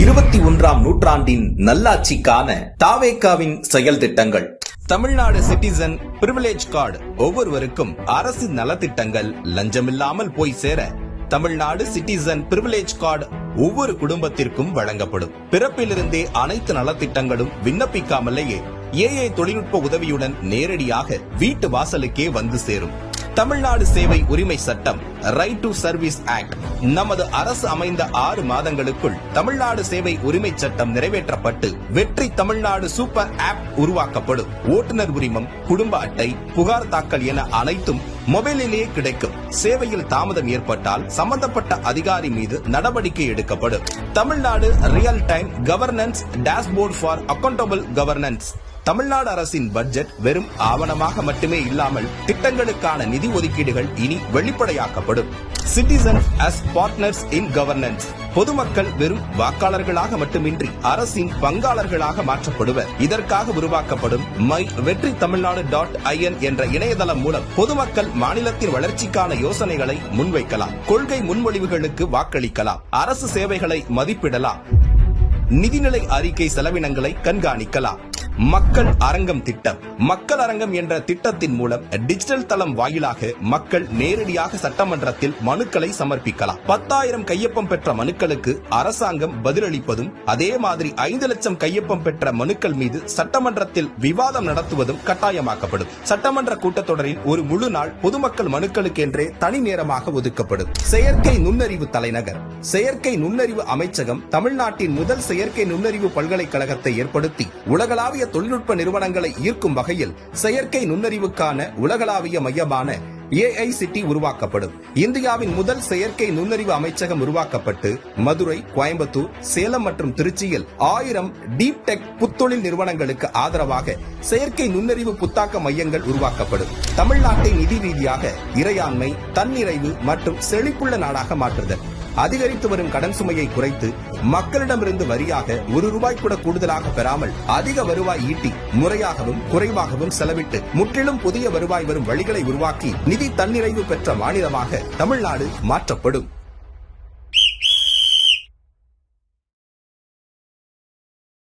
21ஆம் நூற்றாண்டின் நல்லாட்சிக்கான தாவேகாவின் செயல் திட்டங்கள். தமிழ்நாடு சிட்டிசன் பிரிவிலேஜ் கார்டு ஒவ்வொருவருக்கும் அரசு நலத்திட்டங்கள் லஞ்சமில்லாமல் போய் சேர தமிழ்நாடு சிட்டிசன் பிரிவிலேஜ் கார்டு ஒவ்வொரு குடும்பத்திற்கும் வழங்கப்படும். பிறப்பிலிருந்தே அனைத்து நலத்திட்டங்களும் விண்ணப்பிக்காமலேயே ஏஐ தொழில்நுட்ப உதவியுடன் நேரடியாக வீட்டு வாசலுக்கே வந்து சேரும். தமிழ்நாடு சேவை உரிமை சட்டம் ரைட் டு சர்வீஸ் ஆக்ட் நமது அரசு அமைந்த 6 மாதங்களுக்குள் தமிழ்நாடு சேவை உரிமை சட்டம் நிறைவேற்றப்பட்டு வெற்றி தமிழ்நாடு சூப்பர் ஆப் உருவாக்கப்படும். ஓட்டுநர் உரிமம், குடும்ப அட்டை, புகார் தாக்கல் என அனைத்தும் மொபைலிலேயே கிடைக்கும். சேவையில் தாமதம் ஏற்பட்டால் சம்பந்தப்பட்ட அதிகாரி மீது நடவடிக்கை எடுக்கப்படும். Tamil Nadu real time governance dashboard for accountable governance. Tamil Nadu அரசின் பட்ஜெட் வெறும் ஆவணமாக மட்டுமே இல்லாமல் திட்டங்களுக்கான நிதி ஒதுக்கீடுகள் இனி வெளிப்படையாக்கப்படும். Citizens as partners in governance. பொதுமக்கள் வெறும் வாக்காளர்களாக மட்டுமின்றி அரசின் பங்காளர்களாக மாற்றப்படுவர். இதற்காக உருவாக்கப்படும் மை வெற்றி தமிழ்நாடு .in என்ற இணையதளம் மூலம் பொதுமக்கள் மாநிலத்தின் வளர்ச்சிக்கான யோசனைகளை முன்வைக்கலாம், கொள்கை முன்மொழிவுகளுக்கு வாக்களிக்கலாம், அரசு சேவைகளை மதிப்பிடலாம், நிதிநிலை அறிக்கை செலவினங்களை கண்காணிக்கலாம். மக்கள் அரங்கம் திட்டம். மக்கள் அரங்கம் என்ற திட்டத்தின் மூலம் டிஜிட்டல் தளம் வாயிலாக மக்கள் நேரடியாக சட்டமன்றத்தில் மனுக்களை சமர்ப்பிக்கலாம். 10,000 கையொப்பம் பெற்ற மனுக்களுக்கு அரசாங்கம் பதிலளிப்பதும், அதே மாதிரி 5 லட்சம் கையொப்பம் பெற்ற மனுக்கள் மீது சட்டமன்றத்தில் விவாதம் நடத்துவதும் கட்டாயமாக்கப்படும். சட்டமன்ற கூட்டத்தொடரில் ஒரு முழு நாள் பொதுமக்கள் மனுக்களுக்கென்றே தனி நேரமாக ஒதுக்கப்படும். செயற்கை நுண்ணறிவு தலைநகர். செயற்கை நுண்ணறிவு அமைச்சகம் தமிழ்நாட்டின் முதல் செயற்கை நுண்ணறிவு பல்கலைக்கழகத்தை ஏற்படுத்தி உலகளாவிய தொழில்நுட்ப நிறுவனங்களை ஈர்க்கும் வகையில் செயற்கை நுண்ணறிவுக்கான உலகளாவிய மையமான AICT உருவாக்கப்படும். இந்தியாவின் முதல் செயற்கை நுண்ணறிவு அமைச்சகம் உருவாக்கப்பட்டு மதுரை, கோயம்புத்தூர், சேலம் மற்றும் திருச்சியில் 1000 டீப் டெக் புத்தொழில் நிறுவனங்களுக்கு ஆதரவாக செயற்கை நுண்ணறிவு புத்தாக்க மையங்கள் உருவாக்கப்படும். தமிழ்நாட்டை நிதி ரீதியாக இறையாண்மை, தன்னிறைவு மற்றும் செழிப்புள்ள நாடாக மாற்றுதல். அதிகரித்து வரும் கடன் சுமையை குறைத்து மக்களிடமிருந்து வரியாக ₹1 கூட கூடுதலாக பெறாமல் அதிக வருவாய் ஈட்டி முறையாகவும் குறைவாகவும் செலவிட்டு முற்றிலும் புதிய வருவாய் வரும் வழிகளை உருவாக்கி நிதி தன்னிறைவு பெற்ற மாநிலமாக தமிழ்நாடு மாற்றப்படும்.